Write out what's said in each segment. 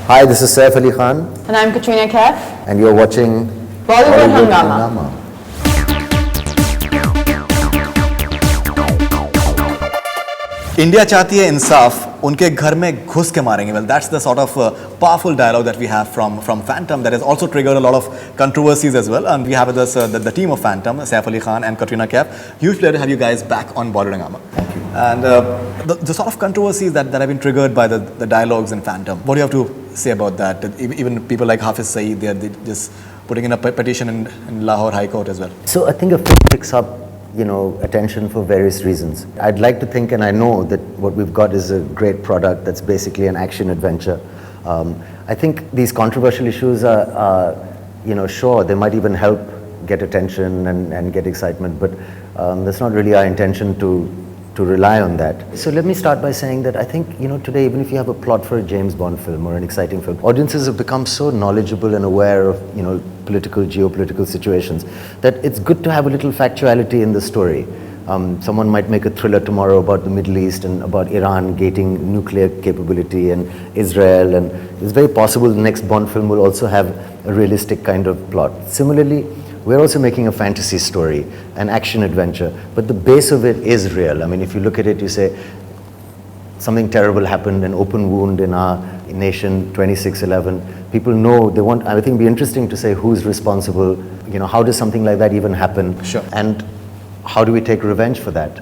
Hi, this is Saif Ali Khan. And I'm Katrina Kaif. And you're watching Bollywood Hungama. India चाहती है इंसाफ, उनके घर में घुस के मारेंगे. Well, that's the sort of powerful dialogue that we have from Phantom that has also triggered a lot of controversies as well. And we have with us the team of Phantom, Saif Ali Khan and Katrina Kaif. Huge pleasure to have you guys back on Bollywood Hungama. Thank you. And the sort of controversies that have been triggered by the dialogues in Phantom. What do you have to say about that? Even people like Hafiz Saeed, they're just putting in a petition in Lahore High Court as well. So I think a film picks up, attention for various reasons. I'd like to think, and I know that what we've got is a great product that's basically an action adventure. I think these controversial issues are sure, they might even help get attention and get excitement, but that's not really our intention to rely on that. So let me start by saying that I think, today, even if you have a plot for a James Bond film or an exciting film, audiences have become so knowledgeable and aware of, political, geopolitical situations that it's good to have a little factuality in the story. Someone might make a thriller tomorrow about the Middle East and about Iran gaining nuclear capability and Israel, and it's very possible the next Bond film will also have a realistic kind of plot. Similarly, we're also making a fantasy story, an action adventure, but the base of it is real. I mean, if you look at it, you say, something terrible happened, an open wound in our nation, 26/11. People know, I think it'd be interesting to say who's responsible, how does something like that even happen? Sure. And how do we take revenge for that?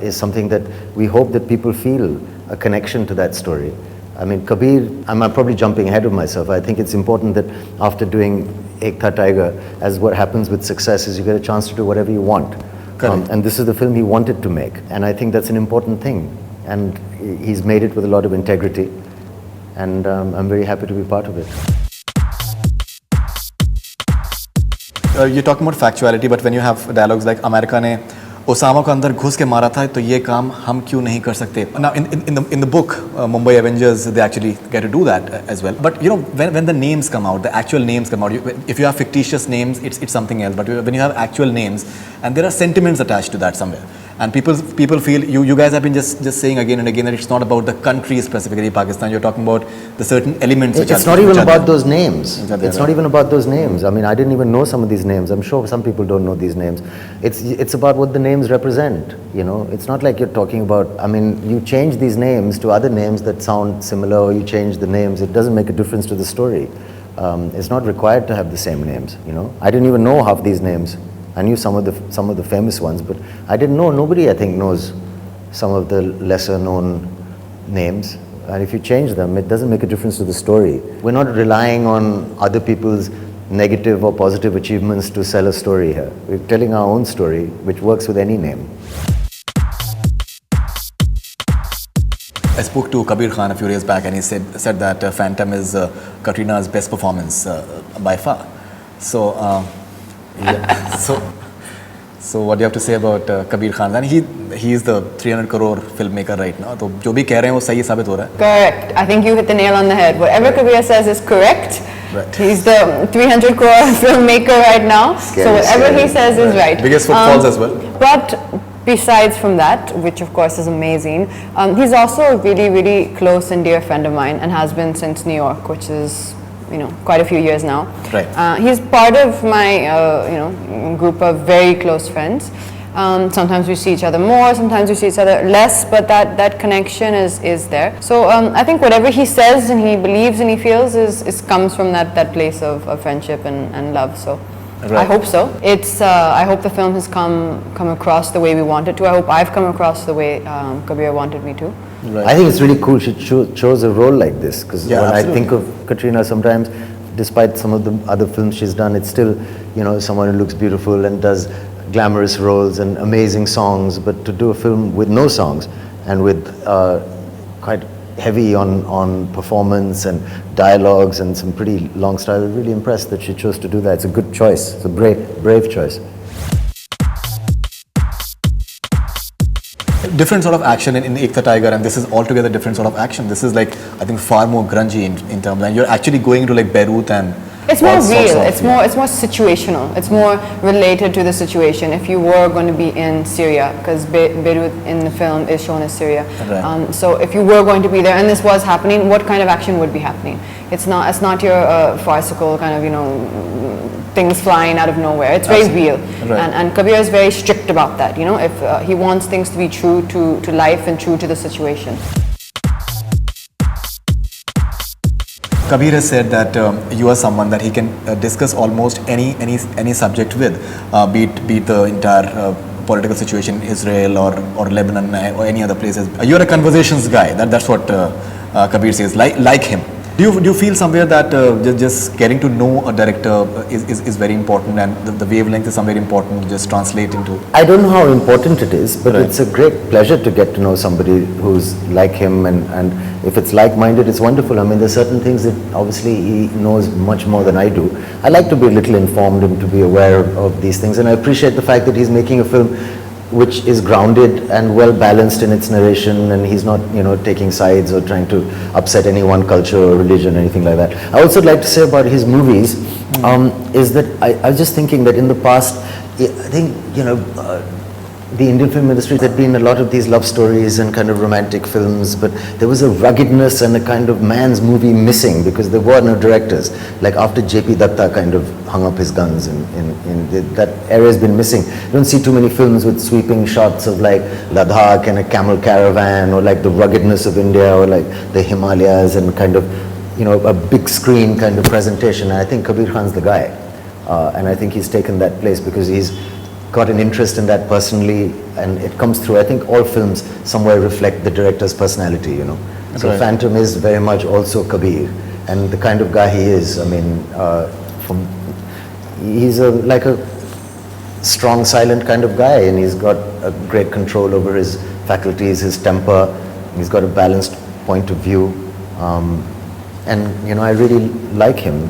Is something that we hope that people feel a connection to that story. I mean, Kabir, I'm probably jumping ahead of myself. I think it's important that after doing Ek Tha Tiger, as what happens with success is you get a chance to do whatever you want. And this is the film he wanted to make. And I think that's an important thing. And he's made it with a lot of integrity. And I'm very happy to be part of it. You're talking about factuality, but when you have dialogues like America ने Osama को अंदर घुस के मारा था, तो ये काम हम क्यों नहीं कर सकते? Now, in the book, Mumbai Avengers, they actually get to do that as well. But when the names come out, the actual names come out, if you have fictitious names, it's something else. But when you have actual names, and there are sentiments attached to that somewhere, and people feel you guys have been just saying again and again that it's not about the country specifically Pakistan. You're talking about the certain elements. It's not even about those names. It's not even about those names. I mean, I didn't even know some of these names. I'm sure some people don't know these names. It's about what the names represent. It's not like you're talking about. I mean, you change these names to other names that sound similar, or you change the names. It doesn't make a difference to the story. It's not required to have the same names. I didn't even know half these names. I knew some of the famous ones, but I didn't know. Nobody, I think, knows some of the lesser known names. And if you change them, it doesn't make a difference to the story. We're not relying on other people's negative or positive achievements to sell a story here. We're telling our own story, which works with any name. I spoke to Kabir Khan a few days back, and he said that Phantom is Katrina's best performance by far. So. Yeah. So what do you have to say about Kabir Khan? And he is the 300 crore filmmaker right now. So जो भी कह रहे हैं वो सही साबित हो रहा है. Correct. I think you hit the nail on the head. Whatever Kabir says is correct. Right. He's the 300 crore filmmaker right now. So whatever he says is right. Biggest footfalls as well. But besides from that, which of course is amazing, he's also a really, really close and dear friend of mine, and has been since New York, which is quite a few years now. Right. He's part of my, group of very close friends. Sometimes we see each other more, sometimes we see each other less, but that connection is there. So I think whatever he says and he believes and he feels is comes from that place of friendship and love. So right. I hope so. I hope the film has come across the way we want it to. I hope I've come across the way Kabir wanted me to. Right. I think it's really cool she chose a role like this, because when absolutely. I think of Katrina sometimes, despite some of the other films she's done, it's still, someone who looks beautiful and does glamorous roles and amazing songs, but to do a film with no songs and with quite heavy on performance and dialogues and some pretty long style, I'm really impressed that she chose to do that. It's a good choice. It's a brave choice. Different sort of action in Ek Tha Tiger, and this is altogether different sort of action. This is like, I think, far more grungy in terms, and you're actually going to like Beirut and It's more all sorts real. of- It's more situational. It's more related to the situation. If you were going to be in Syria, because Beirut in the film is shown as Syria, Right. so if you were going to be there and this was happening, what kind of action would be happening? It's not your farcical kind of things flying out of nowhere. It's very real, Right. and Kabir is very strict about that. If he wants things to be true to life and true to the situation. Kabir has said that you are someone that he can discuss almost any subject with, be it the entire political situation in Israel or Lebanon or any other places. You're a conversations guy. That's what Kabir says. Like him. Do you feel somewhere that just getting to know a director is very important, and the wavelength is somewhere important to just translate into? I don't know how important it is, but Right. it's a great pleasure to get to know somebody who's like him, and if it's like-minded, it's wonderful. I mean, there's certain things that obviously he knows much more than I do. I like to be a little informed and to be aware of these things, and I appreciate the fact that he's making a film which is grounded and well balanced in its narration, and he's not, taking sides or trying to upset any one culture or religion or anything like that. I also like to say about his movies is that I was just thinking that in the past, I think, the Indian film industry, there'd been a lot of these love stories and kind of romantic films, but there was a ruggedness and a kind of man's movie missing because there were no directors. Like after J.P. Datta kind of hung up his guns, that area has been missing. You don't see too many films with sweeping shots of like Ladakh and a camel caravan, or like the ruggedness of India, or like the Himalayas, and kind of, a big screen kind of presentation. And I think Kabir Khan's the guy. And I think he's taken that place because he's got an interest in that personally, and it comes through. I think all films somewhere reflect the director's personality, So Right. Phantom is very much also Kabir, and the kind of guy he is. I mean, he's like a strong, silent kind of guy, and he's got a great control over his faculties, his temper. He's got a balanced point of view, and I really like him,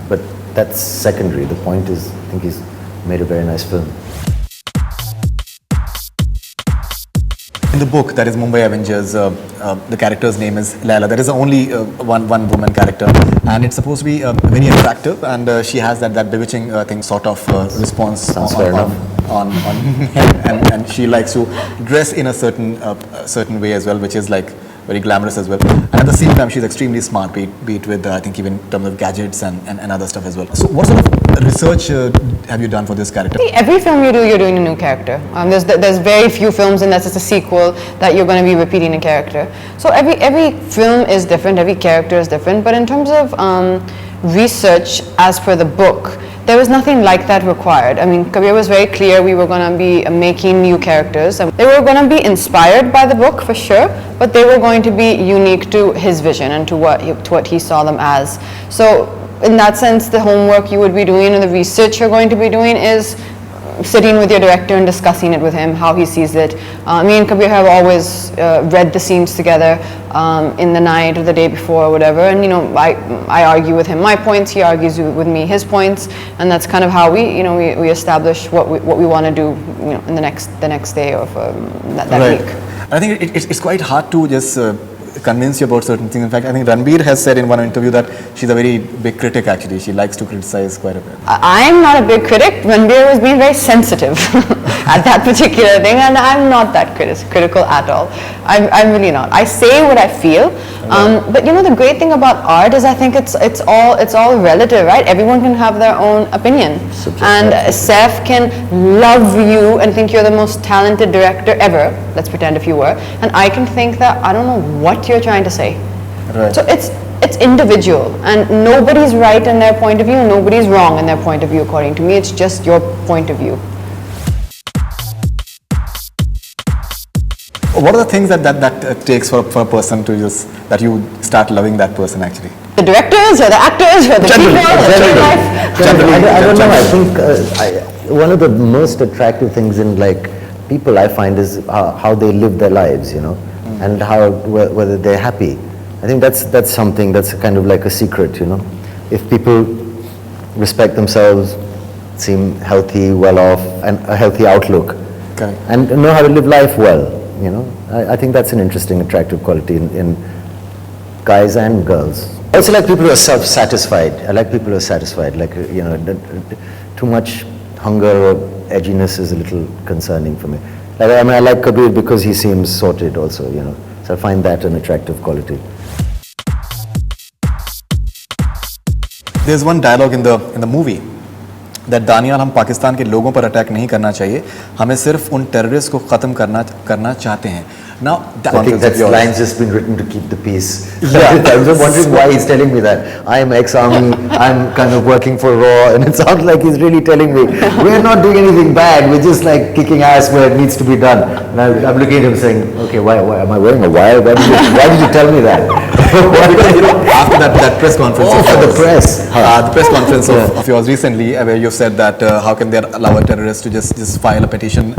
but that's secondary. The point is, I think he's made a very nice film. In the book, that is Mumbai Avengers, the character's name is Laila. There is only one woman character, and it's supposed to be very attractive, and she has that bewitching sort of response Sounds fair enough. on and she likes to dress in a certain way as well, which is like very glamorous as well. And at the same time, she's extremely smart, be it with I think even in terms of gadgets and other stuff as well. So what sort of research have you done for this character? Every film you do, you're doing a new character. There's very few films unless it's a sequel that you're going to be repeating a character. So every film is different, every character is different. But in terms of research as per the book, there was nothing like that required. I mean, Kabir was very clear we were going to be making new characters. They were going to be inspired by the book for sure, but they were going to be unique to his vision and to what he saw them as. So in that sense, the homework you would be doing and the research you're going to be doing is sitting with your director and discussing it with him, how he sees it. Me and Kabir have always read the scenes together in the night or the day before or whatever, and I argue with him my points, he argues with me his points, and that's kind of how we establish what we want to do in the next day of that Right. week. I think it's quite hard to just convince you about certain things. In fact, I think Ranbir has said in one interview that she's a very big critic actually. She likes to criticize quite a bit. I'm not a big critic. Ranbir was being very sensitive at that particular thing, and I'm not that critical at all. I'm really not. I say what I feel, but the great thing about art is I think it's all relative, right? Everyone can have their own opinion, and Saif can love you and think you're the most talented director ever. Let's pretend if you were, and I can think that I don't know what you're trying to say. Right. So it's individual, and nobody's right in their point of view, nobody's wrong in their point of view. According to me, it's just your point of view. What are the things that takes for a person to that you start loving that person actually? The directors, or the actors, or the people, or the life. I don't know. I think one of the most attractive things in people I find is how they live their lives, and whether they're happy. I think that's something that's kind of like a secret, If people respect themselves, seem healthy, well off, and a healthy outlook, Okay. and know how to live life well, I think that's an interesting, attractive quality in guys and girls. I also like people who are self-satisfied. I like people who are satisfied. Like, too much hunger or edginess is a little concerning for me. Like, I mean, I like Kabir because he seems sorted also, So I find that an attractive quality. There's one dialogue in the movie that Daniyal हम पाकिस्तान के लोगों पर attack नहीं करना चाहिए, हमें सिर्फ उन टेररिस्ट को खत्म करना चाहते हैं. Now, I think that line's just been written to keep the peace. Yeah. I'm just wondering why he's telling me that. I am ex-army, I'm kind of working for RAW, and it sounds like he's really telling me, we're not doing anything bad, we're just like kicking ass where it needs to be done. And I'm looking at him saying, okay, why am I wearing a wire? Why did you tell me that? After that press conference. Oh, for the press. The press conference of yours recently, where you said that how can they allow a terrorist to just file a petition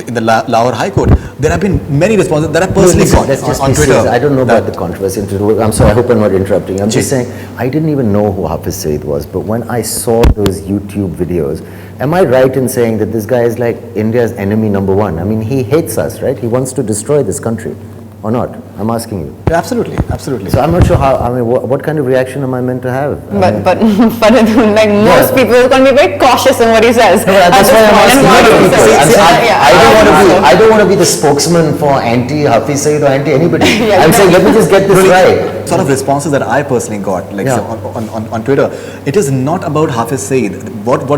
in the Lahore High Court. There have been many responses that I personally got on Twitter. I don't know about the controversy. I'm sorry, I hope I'm not interrupting. I'm just saying, I didn't even know who Hafiz Saeed was, but when I saw those YouTube videos, am I right in saying that this guy is like India's enemy number one? I mean, he hates us, right? He wants to destroy this country. Or not? I'm asking you. Absolutely, absolutely. So I'm not sure how, I mean, what kind of reaction am I meant to have? But Faridoon, like most people, are going to be very cautious in what he says. No, that's why I'm asking you. I don't want to be the spokesman for anti-Hafiz Saeed or anti-anybody. I'm saying, let me just get this right. Sort of responses that I personally got, like on Twitter, it is not about Hafiz Saeed. What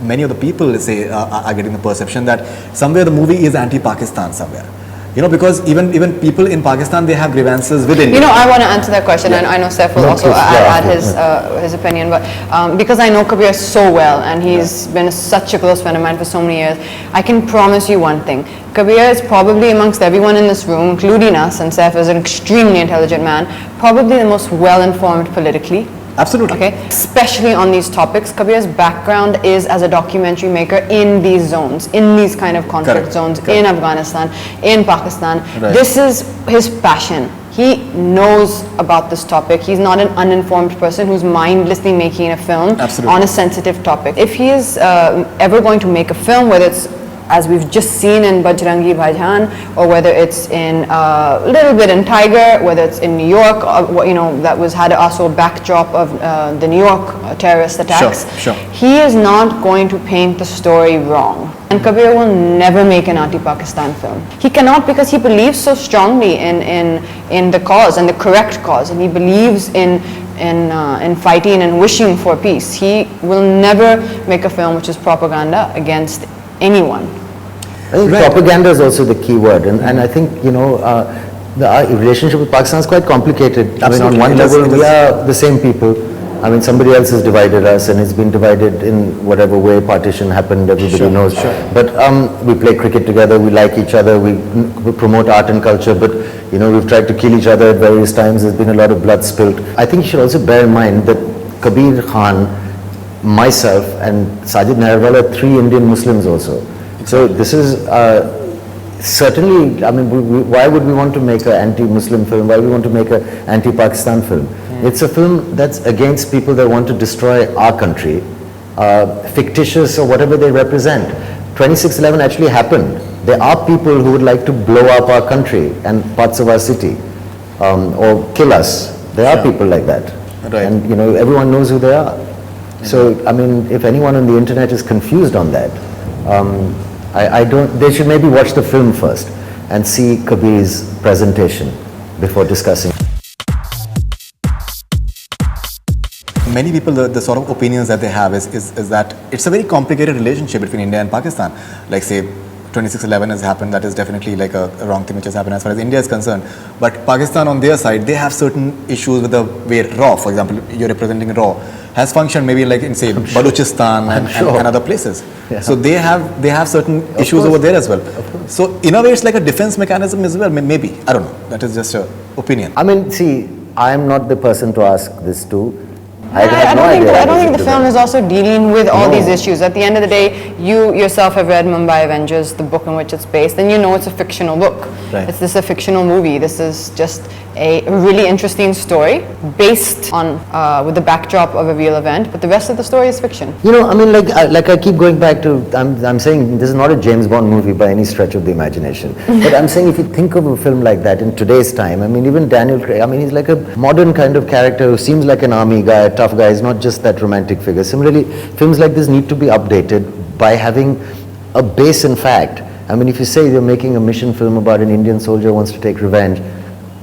many of the people say are getting the perception that somewhere the movie is anti-Pakistan somewhere. Because even people in Pakistan, they have grievances with India. I want to answer that question, and I know Saif will also add his opinion, but because I know Kabir so well, and he's been such a close friend of mine for so many years, I can promise you one thing. Kabir is probably amongst everyone in this room, including us, and Saif is an extremely intelligent man, probably the most well-informed politically. Absolutely. Okay, especially on these topics. Kabir's background is as a documentary maker in these zones, in these kind of conflict zones, in Afghanistan, in Pakistan. Right. This is his passion. He knows about this topic. He's not an uninformed person who's mindlessly making a film on a sensitive topic. If he is ever going to make a film, whether it's as we've just seen in Bajrangi Bhaijaan, or whether it's in a little bit in Tiger, whether it's in New York, that had also a backdrop of the New York terrorist attacks. Sure. He is not going to paint the story wrong. And Kabir will never make an anti-Pakistan film. He cannot, because he believes so strongly in the cause and the correct cause, and he believes in fighting and wishing for peace. He will never make a film which is propaganda against anyone. I think propaganda is also the key word, and I think our relationship with Pakistan is quite complicated. I mean, on one level we are the same people. I mean, somebody else has divided us, and it's been divided in whatever way partition happened, everybody knows. But we play cricket together, we like each other, we promote art and culture, but we've tried to kill each other at various times. There's been a lot of blood spilled. I think you should also bear in mind that Kabir Khan, myself, and Sajid Naharwala are 3 Indian Muslims also. So this is certainly, I mean, why would we want to make an anti-Muslim film? Why would we want to make an anti-Pakistan film? It's a film that's against people that want to destroy our country, fictitious or whatever they represent. 26/11 actually happened. There are people who would like to blow up our country and parts of our city, or kill us. There are people like that. Right. And everyone knows who they are. So, I mean, if anyone on the internet is confused on that, they should maybe watch the film first and see Kabir's presentation before discussing. Many people, the sort of opinions that they have is that it's a very complicated relationship between India and Pakistan. Like, say, 26/11 has happened, that is definitely like a wrong thing which has happened as far as India is concerned. But Pakistan on their side, they have certain issues with the way RAW, for example, you're representing RAW, has functioned maybe like in, say, Balochistan and other places. Yeah. So they have certain issues over there as well. So in a way it's like a defense mechanism as well, maybe. I don't know. That is just an opinion. I mean, see, I am not the person to ask this to. I had no idea. I don't think the film is also dealing with all these issues. At the end of the day, you yourself have read Mumbai Avengers, the book in which it's based, and you know it's a fictional book. Right. This is a fictional movie. This is just a really interesting story based on with the backdrop of a real event, but the rest of the story is fiction. You know, I mean, like I keep going back to, I'm saying this is not a James Bond movie by any stretch of the imagination. But I'm saying if you think of a film like that in today's time, I mean, even Daniel Craig, I mean, he's like a modern kind of character who seems like an army guy, a tough guy. He's not just that romantic figure. Similarly, films like this need to be updated by having a base in fact. I mean, if you say you're making a mission film about an Indian soldier who wants to take revenge,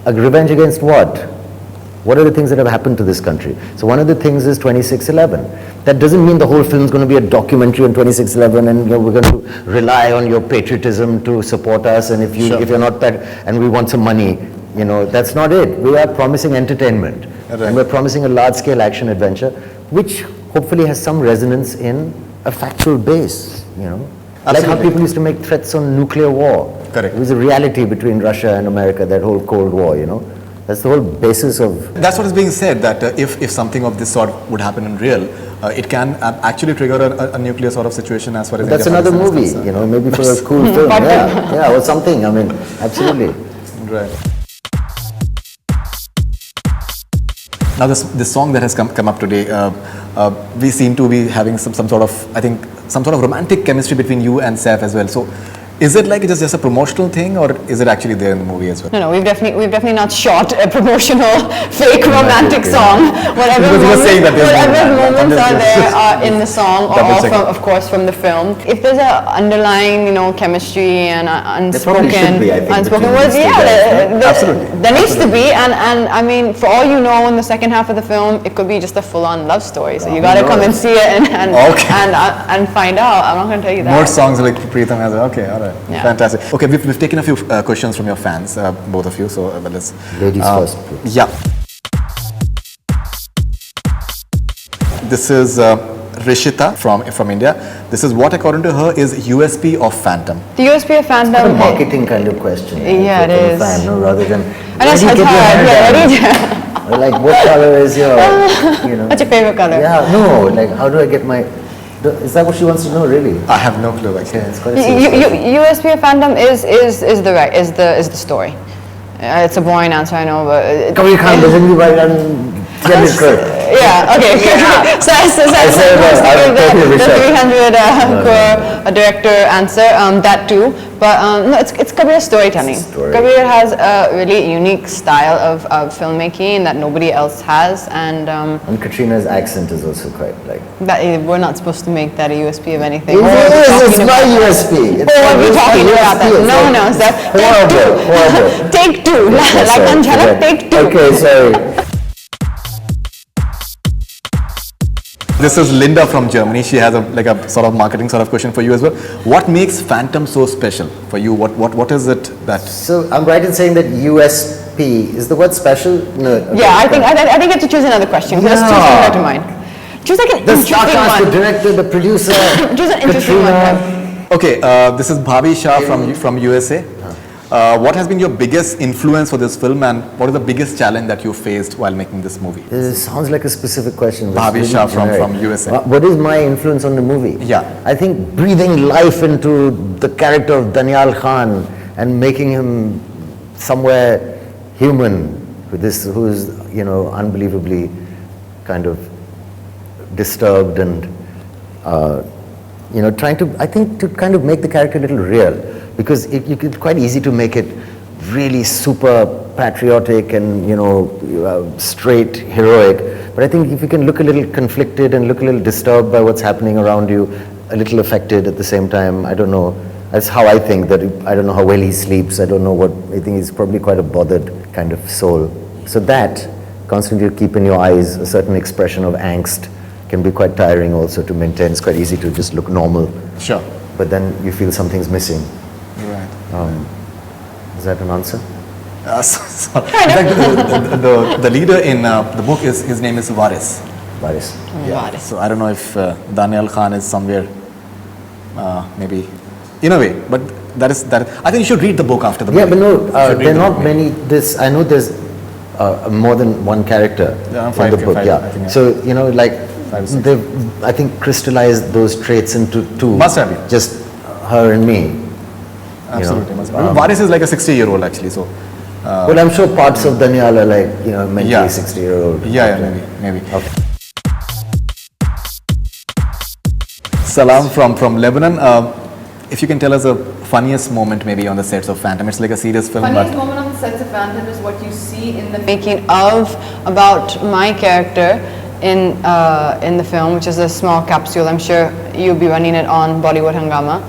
a revenge against what? What are the things that have happened to this country? So one of the things is 26/11. That doesn't mean the whole film is going to be a documentary on 26/11 and we're going to rely on your patriotism to support us, and if you're not that and we want some money, that's not it. We are promising entertainment. Right. And we're promising a large-scale action adventure which hopefully has some resonance in a factual base, Like how people used to make threats on nuclear war. Correct. It was a reality between Russia and America, that whole Cold War, That's the whole basis of... That's what is being said, that if something of this sort would happen in real, it can actually trigger a nuclear sort of situation as far as... That's another movie, maybe for a cool film. Yeah, or something, I mean, absolutely. Right. Now this song that has come up today, we seem to be having some sort of romantic chemistry between you and Saif as well. So is it like it is just a promotional thing, or is it actually there in the movie as well? No, we've definitely not shot a promotional fake romantic song. Whatever moments are there in the song, or all from, of course, from the film. If there's a underlying, chemistry and unspoken words, absolutely. There needs to be, and I mean, for all you know, in the second half of the film, it could be just a full-on love story. So you got to come and see it and find out. I'm not going to tell you that. More songs like Preetham has. Okay, all right. Yeah. Fantastic. Okay, we've taken a few questions from your fans, both of you. So let's. Ladies first, please. Yeah. This is Rishita from India. This is what, according to her, is USP of Phantom. The USP of Phantom. It's a marketing kind of question. Yeah, it is. Fan, no, rather than. I know it's hard. Or like, what color is your? What's your favorite color? Yeah, no. Like, how do I get my? Is that what she wants to know, really? I have no clue. Actually, it's quite a serious question. USP of Phantom is the story. It's a boring answer, I know, but Kabir Khan doesn't give yeah, okay. So I said the 300 crore director answer, that too. But no, it's Kabir's storytelling. Kabir has a really unique style of filmmaking that nobody else has, and Katrina's accent is also quite like... we're not supposed to make that a USP of anything. It's my USP. We're talking about that. No, Saif. Take two. Like on Jhalak, take two. Okay, sorry. This is Linda from Germany. She has a sort of marketing sort of question for you as well. What makes Phantom so special for you? What is it that? So I'm right in saying that USP is the word special? No. Okay, yeah, I think you have to choose another question. Let's choose similar to mine. Choose like an interesting one. The director, the producer. Choose an interesting one. Okay, this is Bhavi Shah from USA. What has been your biggest influence for this film, and what is the biggest challenge that you faced while making this movie? This sounds like a specific question. Bhavi Shah from USA. What is my influence on the movie? Yeah. I think breathing life into the character of Daniel Khan and making him somewhere human, who's unbelievably kind of disturbed and trying to kind of make the character a little real. Because it's quite easy to make it really super patriotic and straight heroic, but I think if you can look a little conflicted and look a little disturbed by what's happening around you, a little affected at the same time, I don't know, that's how I think that. I don't know how well he sleeps, I don't know what, I think he's probably quite a bothered kind of soul. So that constantly keep in your eyes a certain expression of angst can be quite tiring also to maintain. It's quite easy to just look normal, Sure. but then you feel something's missing. Right. Is that an answer? In fact, the leader in the book his name is Varis. Varis. Yeah. So I don't know if Daniel Khan is somewhere, maybe, in a way, but that. I think you should read the book after the movie. Yeah, but no, there are not many. I know there's more than one character Yeah, in five, the book. I Yeah. think, yeah. So you know, like 5 or 6. they've, I think, crystallized those traits into two. Must have been. Just her and me. Absolutely. Must have been. Varis is like a 60-year-old actually, so. But I'm sure parts of Daniel are like, you know, mentally Yeah. 60-year-old. Maybe. Okay. Salam from Lebanon. If you can tell us a funniest moment maybe on the sets of Phantom. It's like a serious film, Funniest but moment on the sets of Phantom is what you see in the making of about my character in the film, which is a small capsule. I'm sure you'll be running it on Bollywood Hungama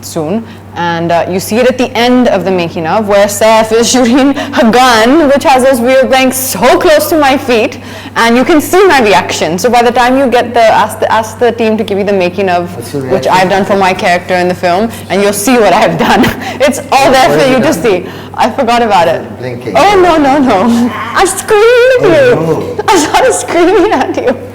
soon. And you see it at the end of the making of, where Saif is shooting a gun which has this wheel blank so close to my feet, and you can see my reaction. So by the time you get ask the team to give you the making of, which I've done for my character in the film, and you'll see what I've done. It's all there for you to see. I forgot about it. Blinking. Oh no! I screamed at you. No. I started screaming at you.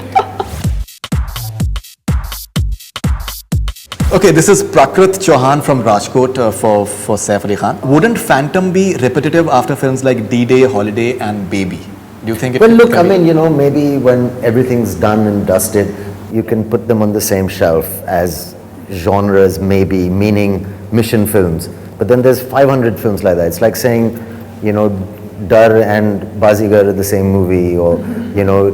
okay, this is Prakrit Chauhan from Rajkot for Saif Ali Khan. Wouldn't Phantom be repetitive after films like D-Day, Holiday and Baby? Do you think it Well, look, can I be? mean, you know, maybe when everything's done and dusted, you can put them on the same shelf as genres, maybe, meaning mission films. But then there's 500 films like that. It's like saying, you know, Dar and Bazigar are the same movie, or, you know,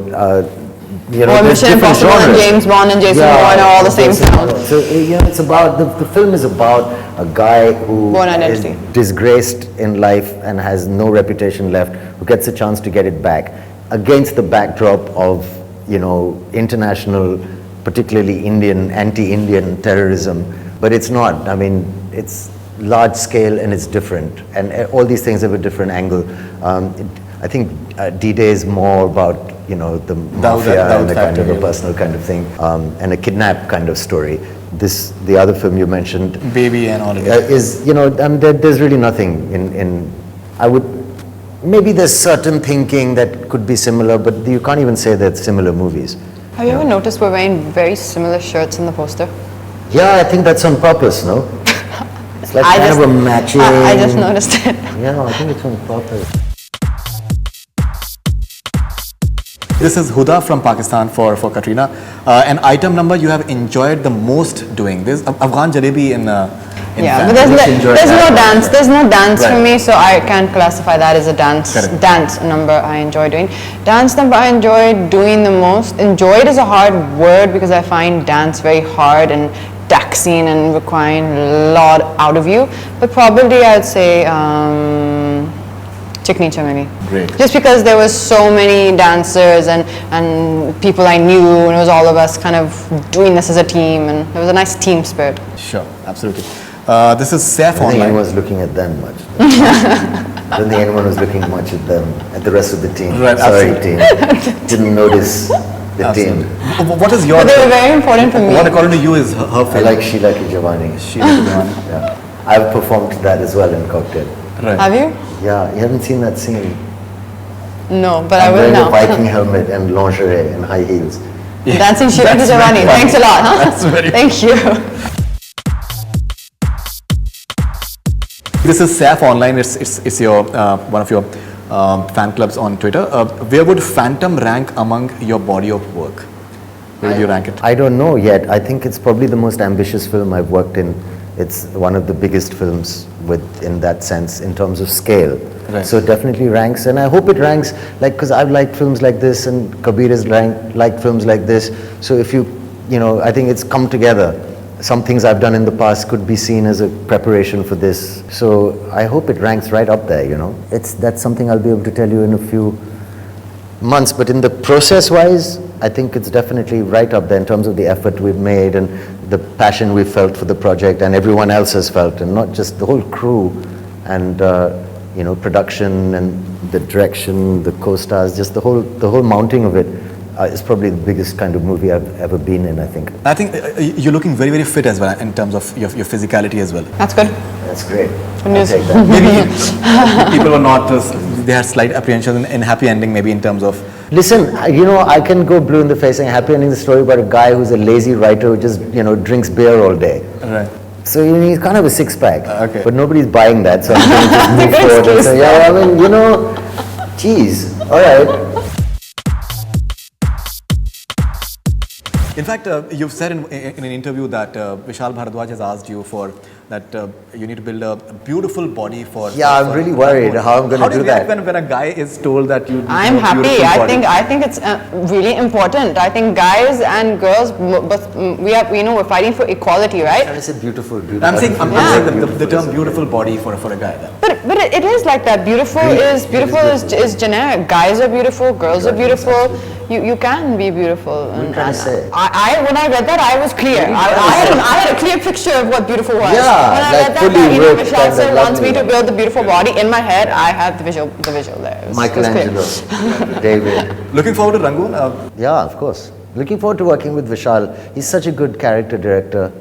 Or there's Mission different Impossible and genres. James Bond and Jason Bourne are all the same film. So yeah, it's about the film is about a guy who Born is Identity. disgraced in life and has no reputation left, who gets a chance to get it back against the backdrop of, you know, international, particularly Indian, anti-Indian terrorism. But it's not. I mean, it's large scale and it's different, and all these things have a different angle. I think D-Day is more about, you know, the mafia that and a kind of factor, a personal kind of thing, and a kidnap kind of story. The other film you mentioned, Baby and Holiday. is, you know, there's really nothing in. I would, maybe there's certain thinking that could be similar, but you can't even say they're similar movies. Have you ever noticed we're wearing very similar shirts in the poster? Yeah, I think that's on purpose, no? It's like kind of a matching. I just noticed it. Yeah, I think it's on purpose. This is Huda from Pakistan for Katrina. An item number you have enjoyed the most doing. This Afghan Jalebi in Yeah, Phantom. but enjoy there's no that. dance. There's no dance for Right. me, so I can't classify that as a dance. Correct. Dance number I enjoy doing. Dance number I enjoy doing the most. Enjoyed is a hard word because I find dance very hard and taxing and requiring a lot out of you. But probably I'd say Chikni Chameli. Great. Just because there was so many dancers and people I knew, and it was all of us kind of doing this as a team, and there was a nice team spirit. Sure, absolutely. This is Saif I don't think online. anyone was looking at them much. I don't think anyone was looking much at them, at the rest of the team. Right, Sorry, absolutely. team. Didn't notice the team. What is your? But they were very important for me. What according to you is her I film? like Sheila Ki Jawani. Yeah. I've performed that as well in Cocktail. Right. Have you? Yeah, you haven't seen that scene. No, but I'm I will wearing a now. Viking helmet and lingerie and high heels. Dancing Sheila Ki That's very Jawani. funny. Thanks a lot. Huh? That's very Thank you. This is Saif online. It's your one of your fan clubs on Twitter. Where would Phantom rank among your body of work? Where would you rank it? I don't know yet. I think it's probably the most ambitious film I've worked in. It's one of the biggest films in that sense, in terms of scale. Right. So it definitely ranks, and I hope it ranks, like, because I've liked films like this, and Kabir has liked films like this. So if you know, I think it's come together. Some things I've done in the past could be seen as a preparation for this. So I hope it ranks right up there, you know. That's something I'll be able to tell you in a few months, but in the process-wise, I think it's definitely right up there in terms of the effort we've made and the passion we've felt for the project, and everyone else has felt, and not just the whole crew, and you know, production and the direction, the co-stars, just the whole mounting of it is probably the biggest kind of movie I've ever been in, I think. I think you're looking very, very fit as well in terms of your physicality as well. That's good. That's great. Good news. I'll take that. Maybe people were not, they had slight apprehensions in happy ending maybe in terms of. Listen, you know, I can go blue in the face and happy ending the story about a guy who's a lazy writer who just, you know, drinks beer all day. Right. So you know, he's kind of a six-pack, Okay. but nobody's buying that, so I'm going to just move forward and say, yeah, I mean, you know, Jeez, all right. In fact, you've said in an interview that Vishal Bhardwaj has asked you for that you need to build a beautiful body for. Yeah, I'm really worried how I'm going to do that. How do you react when a guy is told that you? I'm happy. I think it's really important. I think guys and girls, but we're fighting for equality, right? I said beautiful. I'm saying the term beautiful body for a guy. Then. But it is like that. Beautiful is generic. Guys are beautiful. Girls are beautiful. You can be beautiful. What are you trying to say? When I read that, I was clear. I had a clear picture of what beautiful was. Yeah, when I read that, Vishal sir wants me to build the beautiful body. In my head, I had the visual there. Michelangelo, David. Looking forward to Rangoon? Yeah, of course. Looking forward to working with Vishal. He's such a good character director.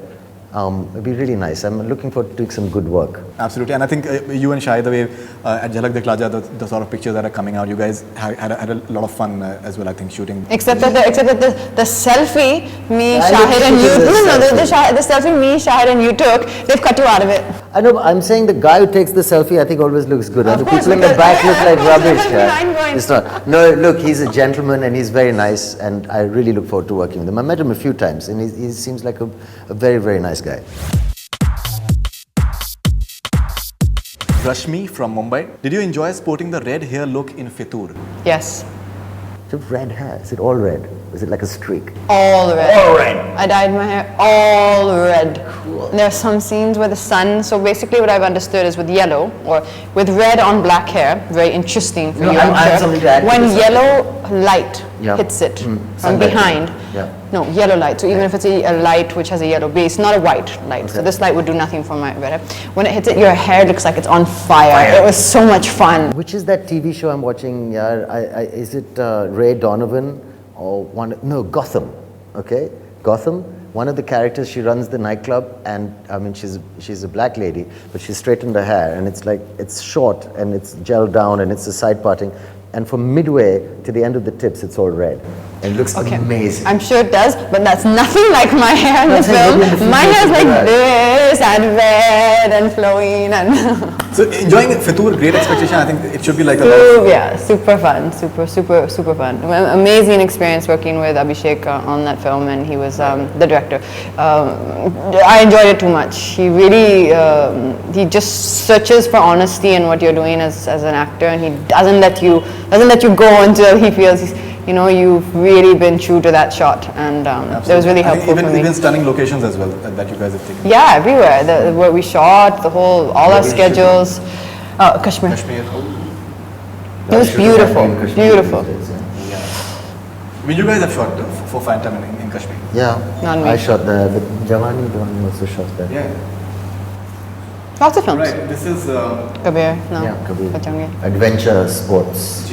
It'd be really nice. I'm looking forward to doing some good work. Absolutely, and I think you and Shai, the way at Jhalak Dikhhla Jaa, the sort of pictures that are coming out, you guys had a lot of fun as well. I think shooting. Except that the selfie me, Shahid and you. The selfie me, Shahid and you took. They've cut you out of it. I know. But I'm saying the guy who takes the selfie, I think, always looks good. And the course, people in the back look like rubbish. Yeah. It's not. No, look, he's a gentleman and he's very nice, and I really look forward to working with him. I met him a few times, and he seems like a very, very nice guy. Rashmi from Mumbai. Did you enjoy sporting the red hair look in Fitoor? Yes. So red hair, is it all red? Is it like a streak? All red. All red. I dyed my hair all red. Cool. There are some scenes where the sun, so basically what I've understood is with yellow, or with red on black hair, very interesting for you. I have something to add to when this. yellow light hits it from Sunlight. behind, no, yellow light, so even if it's a light which has a yellow base, not a white light, so this light would do nothing for my red hair. When it hits it, your hair looks like it's on fire. It was so much fun. Which is that TV show I'm watching? Is it Ray Donovan or no, Gotham? Okay, Gotham. One of the characters, she runs the nightclub, and I mean she's a black lady, but she's straightened her hair, and it's like it's short and it's gelled down and it's a side parting, and from midway to the end of the tips, it's all red. And it looks amazing. I'm sure it does, but that's nothing like my hair in the film. My hair is like this and red and flowing and. So enjoying Fitoor, great expectation. I think it should be like a lot of yeah, super fun, super fun. Amazing experience working with Abhishek on that film, and he was the director. I enjoyed it too much. He really he just searches for honesty in what you're doing as an actor, and he doesn't let you go until he feels you've really been true to that shot, and it was really helpful for me. Even stunning locations as well that you guys have taken. Yeah, everywhere. Where we shot, all our schedules. Kashmir. It was beautiful, beautiful. Well, you guys have shot for Phantom in Kashmir. Yeah, Not me. I shot there, but Javani Don also shot there. Yeah. Lots of films. Right. This is Kabir, no. Yeah, Kabir. Pachange. Adventure sports.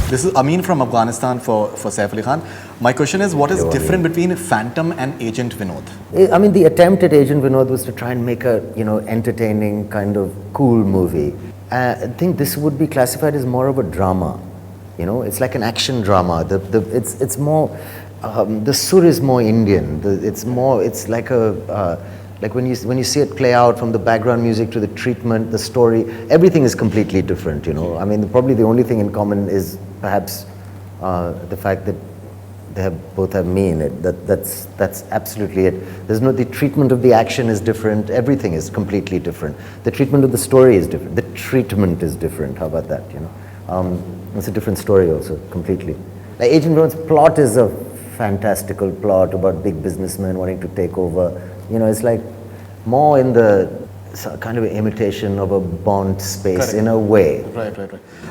This is Amin from Afghanistan for Saif Ali Khan. My question is, what is different between Phantom and Agent Vinod? I mean, the attempt at Agent Vinod was to try and make a, entertaining kind of cool movie. I think this would be classified as more of a drama. It's like an action drama. It's more, the sur is more Indian. It's like a, like when you see it play out, from the background music to the treatment, the story, everything is completely different, I mean, probably the only thing in common is perhaps the fact that they both have me in it. That's absolutely it. The treatment of the action is different. Everything is completely different. The treatment of the story is different. The treatment is different. How about that? It's a different story also, completely. Like Agent Vinod's plot is a fantastical plot about big businessmen wanting to take over. It's like more in the kind of imitation of a Bond space. Correct. In a way. Right.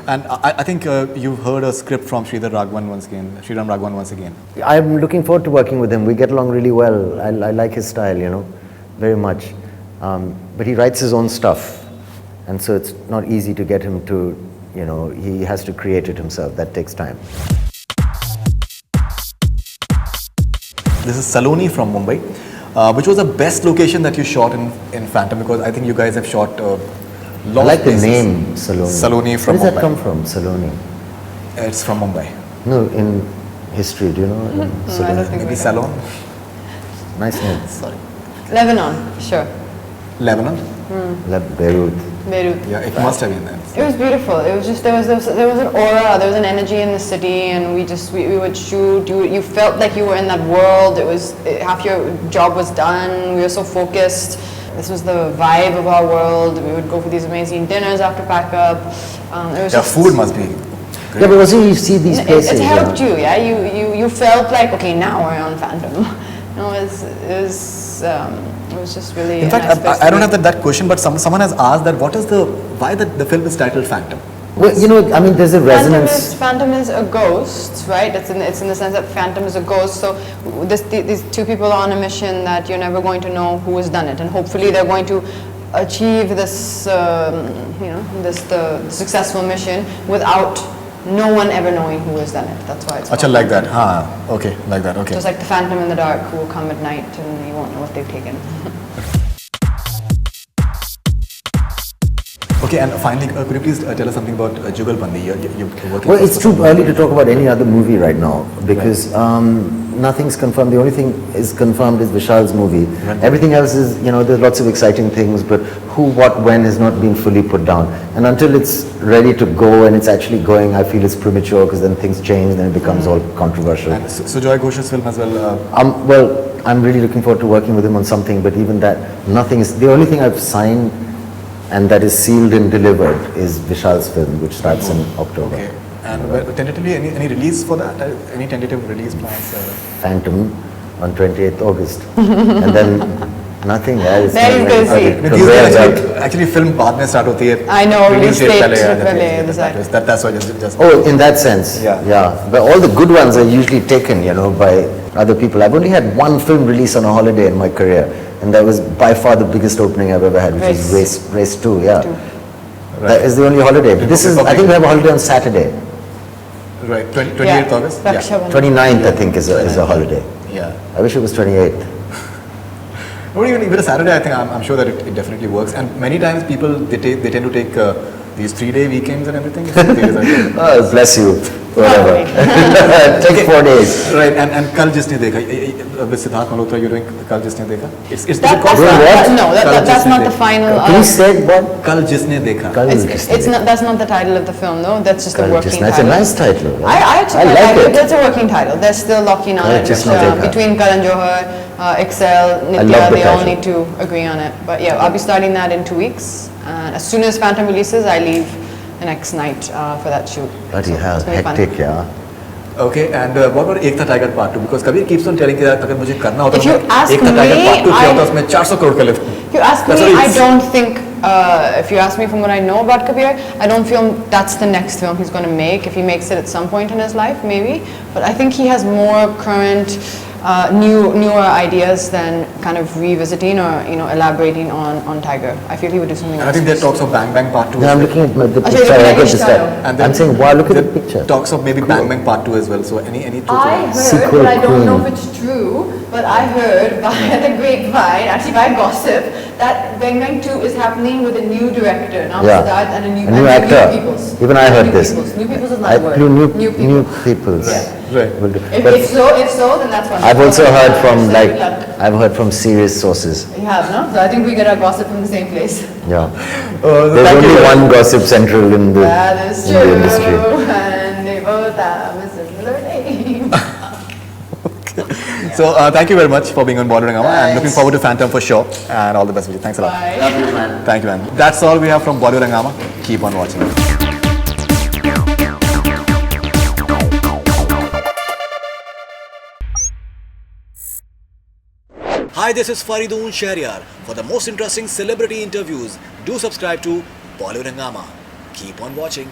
And I think you've heard a script from Sridhar Raghavan once again. I'm looking forward to working with him. We get along really well. I like his style, very much. But he writes his own stuff. And so it's not easy to get him to, he has to create it himself. That takes time. This is Saloni from Mumbai. Which was the best location that you shot in Phantom? Because I think you guys have shot lots I like of the places. name Saloni. Saloni from Mumbai. Where does that come from, Saloni? It's from Mumbai. No, in history, do you know? Saloni. Maybe Salon? Nice name. Sorry. Lebanon, sure. Lebanon? like Beirut. Beirut. Yeah, it must have been there. It was beautiful. It was just there was an aura, there was an energy in the city, and we would shoot. You felt like you were in that world. Half your job was done. We were so focused. This was the vibe of our world. We would go for these amazing dinners after pack up. It was just, Food must be great. Yeah, but also you see these places. It helped you, yeah. You felt like, okay, now we're on Phantom. It was just really. In fact, I don't have that question, but someone has asked that why the film is titled Phantom. Well, I mean, there's a resonance. Phantom is a ghost, right? It's in the sense that Phantom is a ghost. So these two people are on a mission that you're never going to know who has done it, and hopefully they're going to achieve this, the successful mission without no one ever knowing who has done it. That's why it's. Acha, like that. Okay, like that. Okay. Just like the Phantom in the dark who will come at night and you won't know what they've taken. Okay, and finally, could you please tell us something about Jugalbandi? You're working. Well, it's too early to talk about any other movie right now because nothing's confirmed. The only thing is confirmed is Vishal's movie. Right. Everything else is, there's lots of exciting things, but who, what, when has not been fully put down. And until it's ready to go and it's actually going, I feel it's premature because then things change and then it becomes all controversial. And Sujoy Ghosh's film as well? Well, I'm really looking forward to working with him on something, but even that, nothing is. The only thing I've signed and that is sealed and delivered is Vishal's film, which starts in October. Okay. And tentatively, any release for that? Any tentative release plans? Phantom on 28th August. And then nothing else. There you go, see. These days actually film बाद में start होती है. I know, release date पहले. That's why just. Oh, in that sense. Yeah. But all the good ones are usually taken, by other people. I've only had one film release on a holiday in my career. And that was by far the biggest opening I've ever had, which is Race 2, yeah. Right. That is the only holiday. But I think we have a holiday on Saturday. Right, 28th August? Yeah. 29th, I think, is a holiday. Yeah. I wish it was 28th. Not even a Saturday, I think, I'm sure that it definitely works. And many times people, they tend to take these 3-day weekends and everything. Oh, bless you. Whatever. Take 4 days. Right, and Kal Jisne Dekha. With Sidharth Malhotra, you're doing Kal Jisne Dekha? That's not the final. Please say what? Kal Jisne Dekha. That's not the title of the film, though. That's just the working title. That's a nice title. I actually like it. That's a working title. They're still locking on it. Between Kal and Johar, Excel, Nitya, they all need to agree on it. But yeah, I'll be starting that in 2 weeks. And as soon as Phantom releases, I leave the next night for that shoot. Bloody hell, hectic, yeah. Okay, and what about Ek Tha Tiger Part 2? Because Kabir keeps on telling me that अगर मुझे करना होता If you ask Ek Tha Tiger me, Part 2 क्या होता उसमें 400 crore कर लेते. You ask me, I don't think, if you ask me from what I know about Kabir, I don't feel that's the next film he's going to make. If he makes it at some point in his life, maybe. But I think he has more current, newer ideas than kind of revisiting or elaborating on Tiger. I feel he would do something else. I think there are talks of Bang Bang Part 2. Yeah, I'm looking at the picture. I get this. I'm saying, wow, look at the picture. Talks of maybe Bang Bang Part 2 as well. So any I heard, but I don't know if it's true, but I heard by the grapevine, actually by gossip, that Bang Bang 2 is happening with a new director, now Sidharth, and a new actor. New peoples. Even I heard this. New peoples is not a word. New peoples. Yeah. Right. If so, then that's wonderful. I've also heard from I've heard from serious sources. You have, no? So I think we get our gossip from the same place. Yeah. There's only one gossip central in the, that is in true. the industry. And they both have a similar name. So thank you very much for being on Bollywood Hungama, and looking forward to Phantom for sure. And all the best with you. Thanks a lot. Bye. Love you, man. Thank you, man. That's all we have from Bollywood Hungama. Keep on watching. Hi, this is Faridoon Shahryar. For the most interesting celebrity interviews, do subscribe to Bollywood Hungama. Keep on watching.